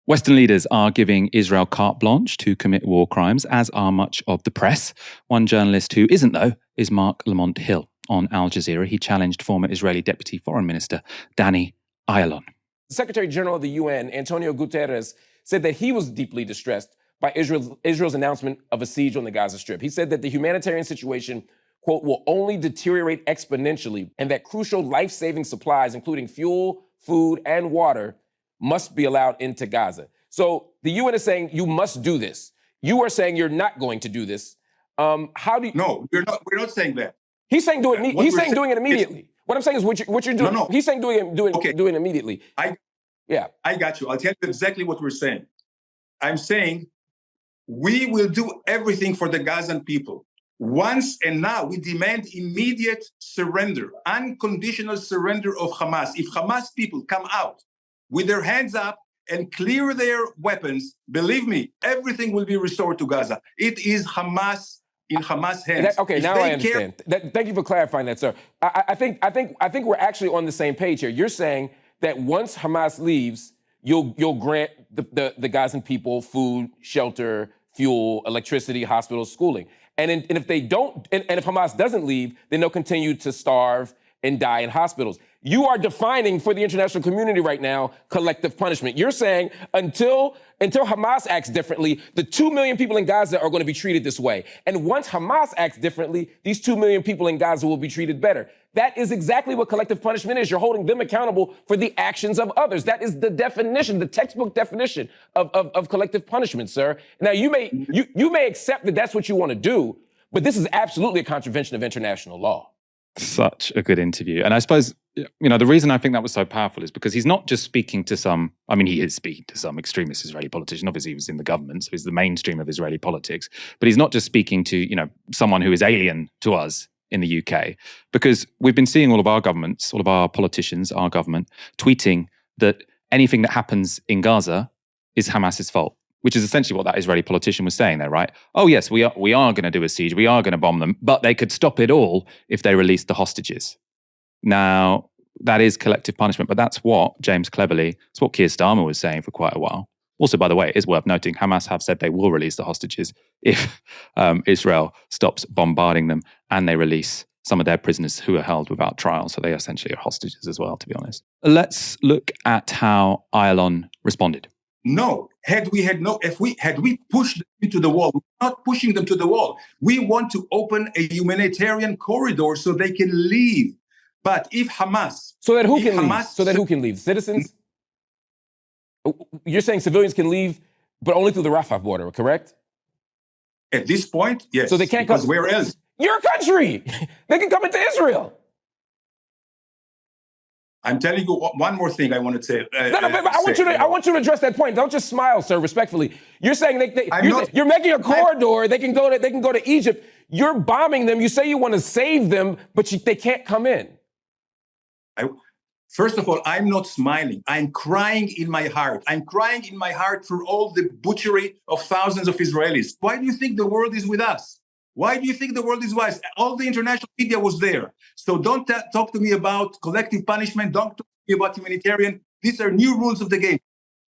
Western leaders are giving Israel carte blanche to commit war crimes, as are much of the press. One journalist who isn't, though, is Mark Lamont Hill. On Al Jazeera, he challenged former Israeli Deputy Foreign Minister Danny Ayalon. The Secretary General of the UN, Antonio Guterres, said that he was deeply distressed by Israel's announcement of a siege on the Gaza Strip. He said that the humanitarian situation, quote, will only deteriorate exponentially, and that crucial life-saving supplies, including fuel, food, and water, must be allowed into Gaza. So the UN is saying you must do this. You are saying you're not going to do this. How do you? No, we're not saying that. He's saying doing it immediately. What I'm saying is what you're doing. No. He's saying doing it immediately. I got you. I'll tell you exactly what we're saying. I'm saying we will do everything for the Gazan people. Once and now, we demand immediate surrender, unconditional surrender of Hamas. If Hamas people come out with their hands up and clear their weapons, believe me, everything will be restored to Gaza. It is Hamas in Hamas hands. Now I understand. Thank you for clarifying that, sir. I think we're actually on the same page here. You're saying that once Hamas leaves, you'll grant the Gazan people food, shelter, fuel, electricity, hospitals, schooling. And if they don't, and if Hamas doesn't leave, then they'll continue to starve and die in hospitals. You are defining for the international community right now collective punishment. You're saying until Hamas acts differently, the 2 million people in Gaza are going to be treated this way. And once Hamas acts differently, these 2 million people in Gaza will be treated better. That is exactly what collective punishment is. You're holding them accountable for the actions of others. That is the definition, the textbook definition of collective punishment, sir. Now, you may accept that that's what you want to do, but this is absolutely a contravention of international law. Such a good interview. And I suppose, the reason I think that was so powerful is because he's not just speaking to he is speaking to some extremist Israeli politician. Obviously, he was in the government, so he's the mainstream of Israeli politics. But he's not just speaking to, someone who is alien to us in the UK, because we've been seeing all of our governments, all of our politicians, our government, tweeting that anything that happens in Gaza is Hamas's fault, which is essentially what that Israeli politician was saying there, right? Oh, yes, we are going to do a siege. We are going to bomb them, but they could stop it all if they released the hostages. Now, that is collective punishment, but that's what James Cleverly, it's what Keir Starmer was saying for quite a while. Also, by the way, it is worth noting, Hamas have said they will release the hostages if Israel stops bombarding them and they release some of their prisoners who are held without trial. So they essentially are hostages as well, to be honest. Let's look at how Ayalon responded. No, had we pushed them into the wall, we're not pushing them to the wall. We want to open a humanitarian corridor so they can leave. But if Hamas... So that who can leave? Citizens? You're saying civilians can leave, but only through the Rafah border, correct? At this point, yes. So they can't come... where else? Your country! They can come into Israel! I'm telling you one more thing I want to say. I want you to address that point. Don't just smile, sir, respectfully. You're saying you're making a corridor. They can go to Egypt. You're bombing them. You say you want to save them, but they can't come in. First of all, I'm not smiling. I'm crying in my heart. I'm crying in my heart for all the butchery of thousands of Israelis. Why do you think the world is with us? Why do you think the world is wise? All the international media was there. So don't talk to me about collective punishment. Don't talk to me about humanitarian. These are new rules of the game.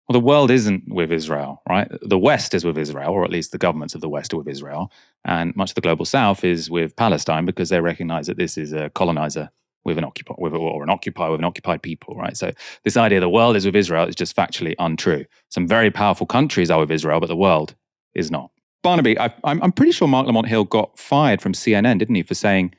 Well, the world isn't with Israel, right? The West is with Israel, or at least the governments of the West are with Israel. And much of the global South is with Palestine because they recognize that this is a colonizer with an occupied people, right? So this idea the world is with Israel is just factually untrue. Some very powerful countries are with Israel, but the world is not. Barnaby, I'm pretty sure Mark Lamont Hill got fired from CNN, didn't he, for saying,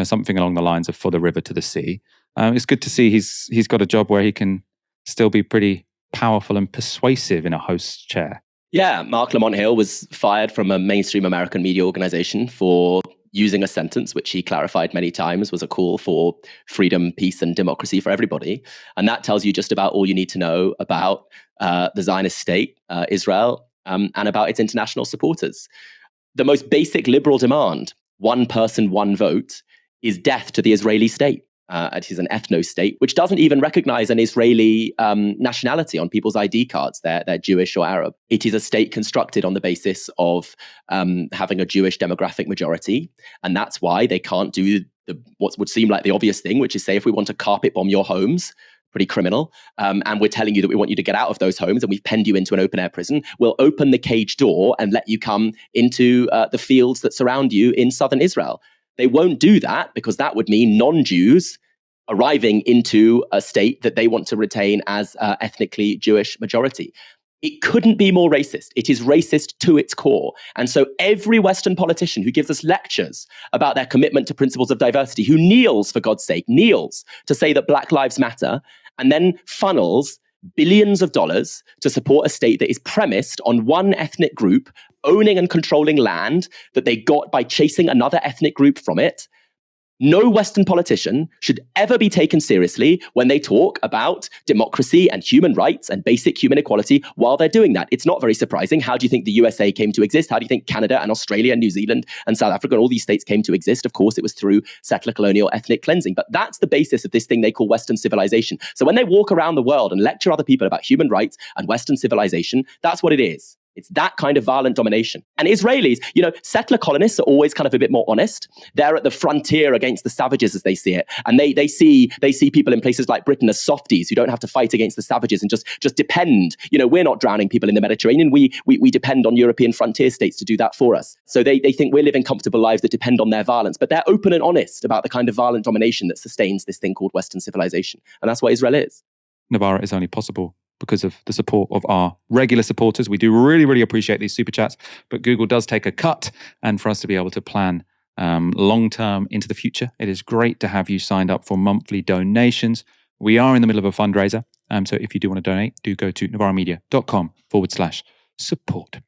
something along the lines of "for the river to the sea." It's good to see he's got a job where he can still be pretty powerful and persuasive in a host's chair. Yeah, Mark Lamont Hill was fired from a mainstream American media organization for using a sentence which he clarified many times was a call for freedom, peace, and democracy for everybody. And that tells you just about all you need to know about the Zionist state, Israel, and about its international supporters. The most basic liberal demand, one person, one vote, is death to the Israeli state. It is an ethno-state, which doesn't even recognize an Israeli nationality on people's ID cards. They're Jewish or Arab. It is a state constructed on the basis of having a Jewish demographic majority. And that's why they can't do what would seem like the obvious thing, which is say, if we want to carpet bomb your homes, pretty criminal, and we're telling you that we want you to get out of those homes, and we've penned you into an open-air prison, we'll open the cage door and let you come into the fields that surround you in southern Israel. They won't do that because that would mean non-Jews arriving into a state that they want to retain as ethnically Jewish majority. It couldn't be more racist. It is racist to its core. And so every Western politician who gives us lectures about their commitment to principles of diversity, who kneels, for God's sake, kneels to say that Black Lives Matter, and then funnels billions of dollars to support a state that is premised on one ethnic group owning and controlling land that they got by chasing another ethnic group from it. No Western politician should ever be taken seriously when they talk about democracy and human rights and basic human equality while they're doing that. It's not very surprising. How do you think the USA came to exist? How do you think Canada and Australia and New Zealand and South Africa and all these states came to exist? Of course, it was through settler colonial ethnic cleansing. But that's the basis of this thing they call Western civilization. So when they walk around the world and lecture other people about human rights and Western civilization, that's what it is. It's that kind of violent domination. And Israelis, settler colonists are always kind of a bit more honest. They're at the frontier against the savages as they see it. And they see people in places like Britain as softies who don't have to fight against the savages and just depend. We're not drowning people in the Mediterranean. We depend on European frontier states to do that for us. So they think we're living comfortable lives that depend on their violence. But they're open and honest about the kind of violent domination that sustains this thing called Western civilization. And that's what Israel is. Novara is only possible because of the support of our regular supporters. We do really, really appreciate these super chats, but Google does take a cut, and for us to be able to plan long-term into the future, it is great to have you signed up for monthly donations. We are in the middle of a fundraiser, so if you do want to donate, do go to novaramedia.com/support.